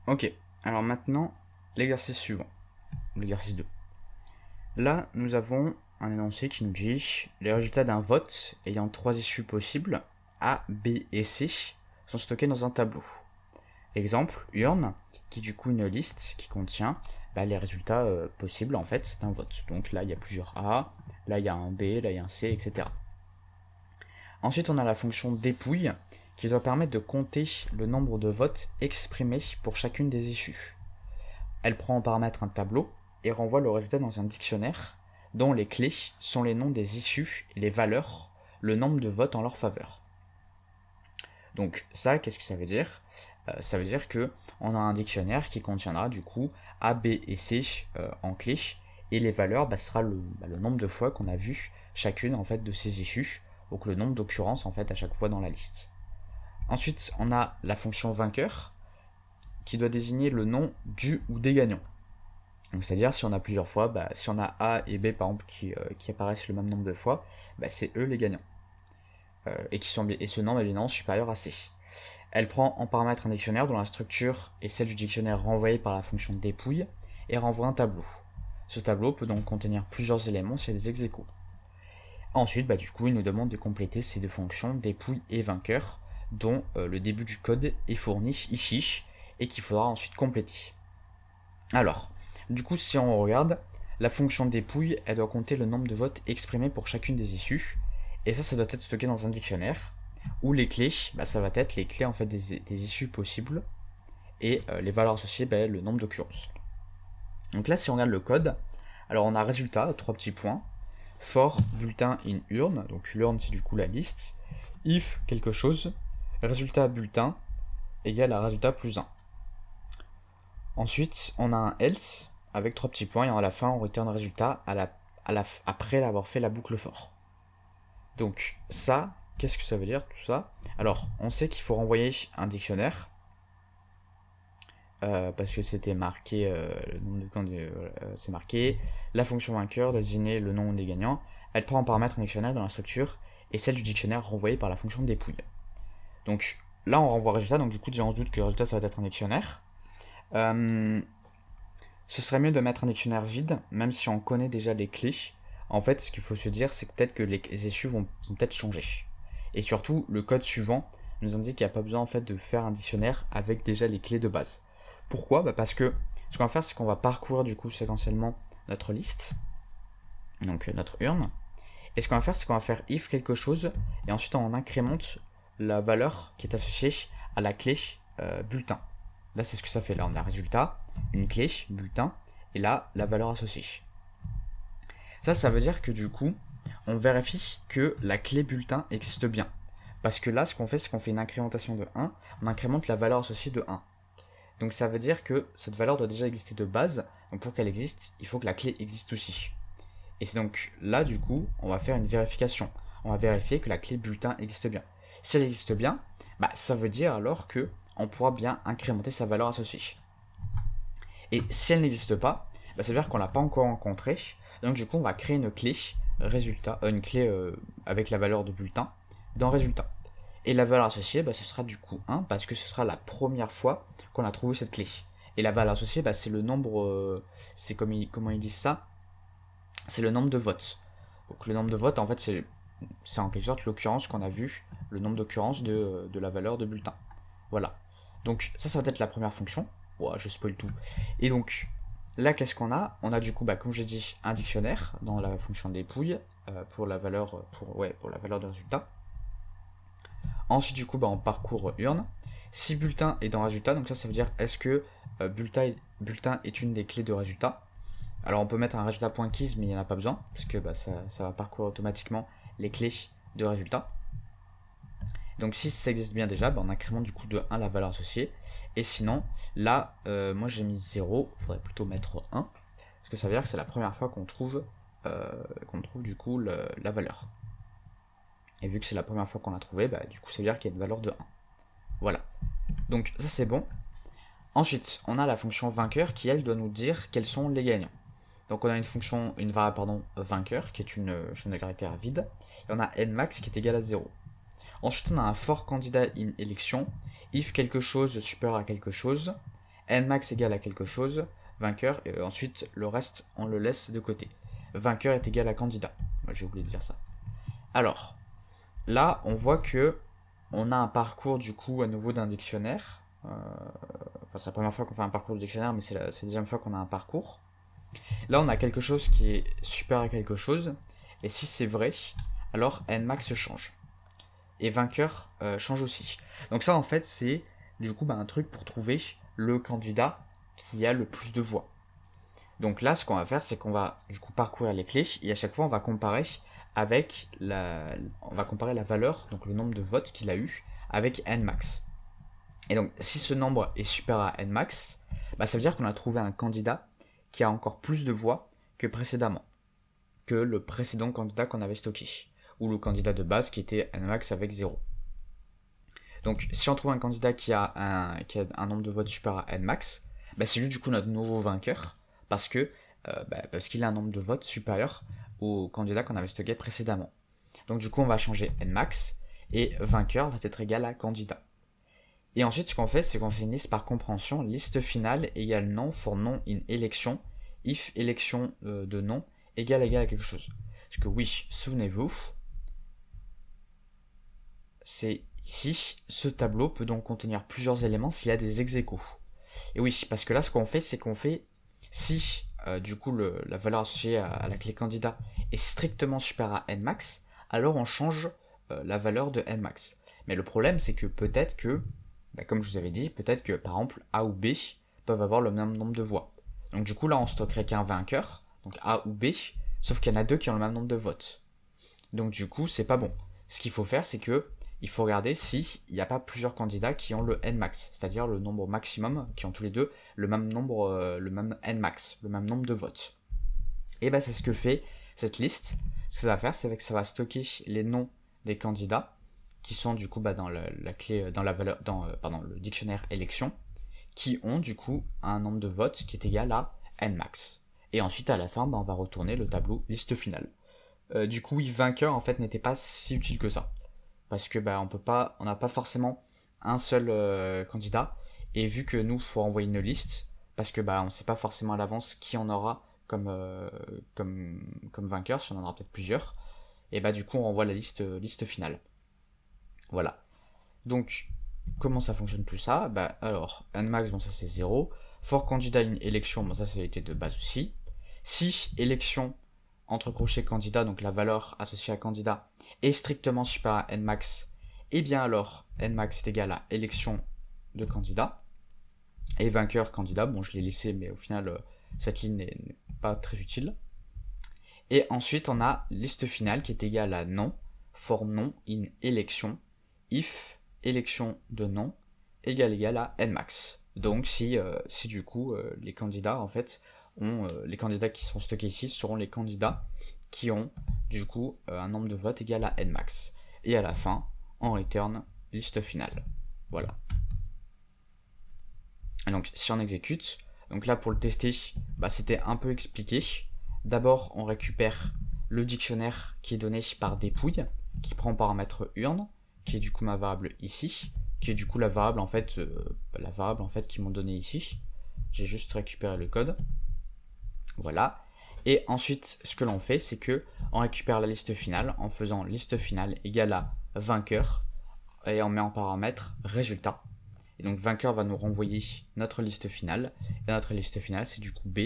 Ok, alors maintenant, l'exercice suivant, l'exercice 2. Là, nous avons un énoncé qui nous dit les résultats d'un vote ayant trois issues possibles, A, B et C, sont stockés dans un tableau. Exemple, urne, qui est du coup une liste qui contient les résultats possibles en fait d'un vote. Donc là, il y a plusieurs A, là, il y a un B, là, il y a un C, etc. Ensuite, on a la fonction dépouille, qui doit permettre de compter le nombre de votes exprimés pour chacune des issues. Elle prend en paramètre un tableau et renvoie le résultat dans un dictionnaire dont les clés sont les noms des issues et les valeurs, le nombre de votes en leur faveur. Donc ça, qu'est-ce que ça veut dire? Ça veut dire que on a un dictionnaire qui contiendra du coup A, B et C en clés, et les valeurs, ce sera le nombre de fois qu'on a vu chacune en fait de ces issues, donc le nombre d'occurrences en fait à chaque fois dans la liste. Ensuite, on a la fonction vainqueur qui doit désigner le nom du ou des gagnants. Donc c'est-à-dire si on a plusieurs fois, si on a A et B par exemple qui apparaissent le même nombre de fois, c'est eux les gagnants. Et ce nombre est évidemment supérieur à C. Elle prend en paramètre un dictionnaire dont la structure est celle du dictionnaire renvoyé par la fonction dépouille et renvoie un tableau. Ce tableau peut donc contenir plusieurs éléments s'il y a des ex-aequo. Ensuite, du coup, il nous demande de compléter ces deux fonctions dépouille et vainqueur, dont le début du code est fourni ici et qu'il faudra ensuite compléter. Alors, du coup, si on regarde, la fonction dépouille, elle doit compter le nombre de votes exprimés pour chacune des issues, et ça doit être stocké dans un dictionnaire, où les clés, ça va être les clés en fait des issues possibles, et les valeurs associées, le nombre d'occurrences. Donc là, si on regarde le code, alors on a résultat, 3 petits points, for bulletin in urne, donc l'urne c'est du coup la liste, if quelque chose, résultat bulletin égale à résultat plus 1. Ensuite, on a un else avec 3 petits points et à la fin on return résultat après avoir fait la boucle for. Donc ça, qu'est-ce que ça veut dire tout ça? Alors, on sait qu'il faut renvoyer un dictionnaire parce que c'était marqué, le nombre de candidats, c'est marqué. La fonction vainqueur doit désigner le nom des gagnants. Elle prend en paramètre un dictionnaire dans la structure et celle du dictionnaire renvoyé par la fonction dépouille. Donc là, on renvoie résultat, donc du coup, déjà on se doute que le résultat ça va être un dictionnaire. Ce serait mieux de mettre un dictionnaire vide, même si on connaît déjà les clés. En fait, ce qu'il faut se dire, c'est que peut-être que les issues vont peut-être changer. Et surtout, le code suivant nous indique qu'il n'y a pas besoin en fait de faire un dictionnaire avec déjà les clés de base. Pourquoi? Parce que ce qu'on va faire, c'est qu'on va parcourir du coup séquentiellement notre liste, donc notre urne. Et ce qu'on va faire, c'est qu'on va faire if quelque chose, et ensuite on incrémente la valeur qui est associée à la clé bulletin. Là, c'est ce que ça fait. Là, on a résultat, une clé, bulletin, et là, la valeur associée. Ça veut dire que du coup, on vérifie que la clé bulletin existe bien. Parce que là, ce qu'on fait, c'est qu'on fait une incrémentation de 1, on incrémente la valeur associée de 1. Donc ça veut dire que cette valeur doit déjà exister de base, donc pour qu'elle existe, il faut que la clé existe aussi. Et c'est donc là, du coup, on va faire une vérification. On va vérifier que la clé bulletin existe bien. Si elle existe bien, ça veut dire alors que on pourra bien incrémenter sa valeur associée. Et si elle n'existe pas, ça veut dire qu'on l'a pas encore rencontrée. Donc du coup, on va créer une clé résultat, une clé avec la valeur de bulletin dans résultat. Et la valeur associée, ce sera du coup 1 parce que ce sera la première fois qu'on a trouvé cette clé. Et la valeur associée, c'est le nombre, c'est comment ils disent ça, c'est le nombre de votes. Donc le nombre de votes, en fait, c'est en quelque sorte l'occurrence qu'on a vu, le nombre d'occurrences de la valeur de bulletin. Voilà. Donc ça va être la première fonction. Ouais, je spoil tout. Et donc là, qu'est-ce qu'on a? On a du coup, comme j'ai dit, un dictionnaire dans la fonction dépouille pour la valeur de résultat. Ensuite, du coup, on parcourt urne. Si bulletin est dans résultat, donc ça veut dire est-ce que bulletin est une des clés de résultat. Alors on peut mettre un résultat.keys, mais il n'y en a pas besoin, parce que ça va parcourir automatiquement les clés de résultat. Donc si ça existe bien déjà, on incrémente du coup de 1 la valeur associée. Et sinon, là, moi j'ai mis 0, il faudrait plutôt mettre 1, parce que ça veut dire que c'est la première fois qu'on trouve du coup la valeur. Et vu que c'est la première fois qu'on l'a trouvé, du coup ça veut dire qu'il y a une valeur de 1. Voilà. Donc ça c'est bon. Ensuite, on a la fonction vainqueur qui elle doit nous dire quels sont les gagnants. Donc on a une variable vainqueur qui est une chaîne de caractère vide. Et on a nmax qui est égal à 0. Ensuite, on a un for candidat in élection. If quelque chose supérieur à quelque chose, Nmax égale à quelque chose, vainqueur, et ensuite le reste on le laisse de côté. Vainqueur est égal à candidat. Moi j'ai oublié de dire ça. Alors, là on voit que on a un parcours du coup à nouveau d'un dictionnaire. Enfin c'est la première fois qu'on fait un parcours de dictionnaire, mais c'est la deuxième fois qu'on a un parcours. Là on a quelque chose qui est supérieur à quelque chose, et si c'est vrai, alors Nmax change. Et vainqueur change aussi. Donc ça en fait c'est du coup un truc pour trouver le candidat qui a le plus de voix. Donc là ce qu'on va faire c'est qu'on va du coup parcourir les clés et à chaque fois on va comparer avec on va comparer la valeur, donc le nombre de votes qu'il a eu avec Nmax. Et donc si ce nombre est supérieur à Nmax, ça veut dire qu'on a trouvé un candidat qui a encore plus de voix que précédemment, que le précédent candidat qu'on avait stocké, ou le candidat de base qui était Nmax avec 0. Donc si on trouve un candidat qui a un nombre de votes supérieur à Nmax, c'est lui du coup notre nouveau vainqueur, parce qu'il a un nombre de votes supérieur au candidat qu'on avait stocké précédemment. Donc du coup on va changer Nmax, et vainqueur va être égal à candidat. Et ensuite ce qu'on fait, c'est qu'on fait une liste par compréhension, liste finale égale non for non in élection, if élection de non égale à quelque chose. Parce que oui, souvenez-vous, c'est ici, ce tableau peut donc contenir plusieurs éléments s'il y a des ex-aequo. Et oui, parce que là ce qu'on fait, c'est qu'on fait, si du coup la valeur associée à la clé candidat est strictement supérieure à Nmax, alors on change la valeur de Nmax. Mais le problème c'est que peut-être que, comme je vous avais dit, peut-être que par exemple A ou B peuvent avoir le même nombre de voix. Donc du coup là on stockerait qu'un vainqueur, donc A ou B, sauf qu'il y en a deux qui ont le même nombre de votes. Donc du coup c'est pas bon. Ce qu'il faut faire c'est que il faut regarder s'il n'y a pas plusieurs candidats qui ont le Nmax, c'est-à-dire le nombre maximum, qui ont tous les deux le même nombre, le même Nmax, le même nombre de votes. Et c'est ce que fait cette liste. Ce que ça va faire, c'est que ça va stocker les noms des candidats qui sont du coup dans la clé, dans la valeur, dans le dictionnaire élection, qui ont du coup un nombre de votes qui est égal à Nmax. Et ensuite à la fin, on va retourner le tableau liste finale. Du coup, oui, vainqueur en fait n'était pas si utile que ça. Parce que on n'a pas forcément un seul candidat, et vu que nous faut envoyer une liste, parce que on sait pas forcément à l'avance qui on aura comme vainqueur, si on en aura peut-être plusieurs, et du coup on renvoie la liste finale. Voilà. Donc comment ça fonctionne tout ça? Alors Nmax, ça c'est 0. For candidat in élection, ça été de base aussi. Si élection entre crochets candidat, donc la valeur associée à candidat, est strictement supérieure à Nmax, et bien alors Nmax est égal à élection de candidat, et vainqueur candidat, je l'ai laissé, mais au final cette ligne n'est pas très utile. Et ensuite on a liste finale qui est égale à non, for non in élection, if élection de non égale à Nmax. Donc si du coup les candidats en fait les candidats qui sont stockés ici seront les candidats qui ont du coup un nombre de votes égal à Nmax. Et à la fin, on return liste finale. Voilà. Et donc si on exécute, donc là pour le tester, c'était un peu expliqué. D'abord on récupère le dictionnaire qui est donné par dépouille, qui prend en paramètre urne, qui est du coup ma variable ici, qui est du coup la variable en fait qu'ils m'ont donné ici. J'ai juste récupéré le code. Voilà. Et ensuite, ce que l'on fait, c'est que on récupère la liste finale en faisant liste finale égale à vainqueur, et on met en paramètre résultat. Et donc vainqueur va nous renvoyer notre liste finale, et notre liste finale c'est du coup B,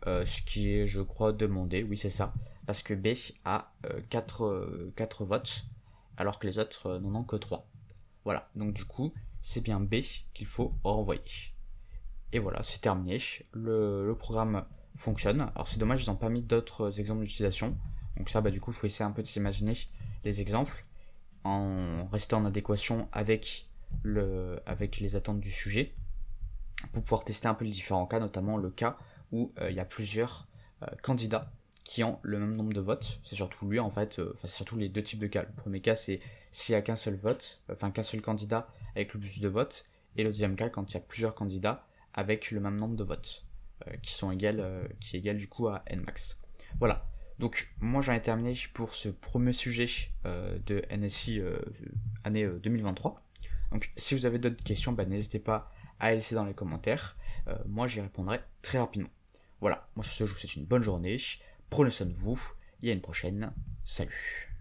ce qui est je crois demandé, oui c'est ça, parce que B a 4 votes, alors que les autres n'en ont que 3. Voilà, donc du coup c'est bien B qu'il faut renvoyer. Et voilà, c'est terminé, le programme fonctionne. Alors c'est dommage, ils n'ont pas mis d'autres exemples d'utilisation. Donc ça, du coup, il faut essayer un peu de s'imaginer les exemples en restant en adéquation avec les attentes du sujet pour pouvoir tester un peu les différents cas, notamment le cas où il y a plusieurs candidats qui ont le même nombre de votes. C'est surtout lui en fait, c'est surtout les deux types de cas. Le premier cas c'est s'il n'y a qu'un seul vote, qu'un seul candidat avec le plus de votes, et le deuxième cas quand il y a plusieurs candidats avec le même nombre de votes, qui est égal du coup à Nmax. Voilà. Donc moi j'en ai terminé pour ce premier sujet de NSI année 2023. Donc si vous avez d'autres questions, n'hésitez pas à laisser dans les commentaires. Moi, j'y répondrai très rapidement. Voilà, moi sur ce, je vous souhaite une bonne journée. Prenez soin de vous et à une prochaine. Salut.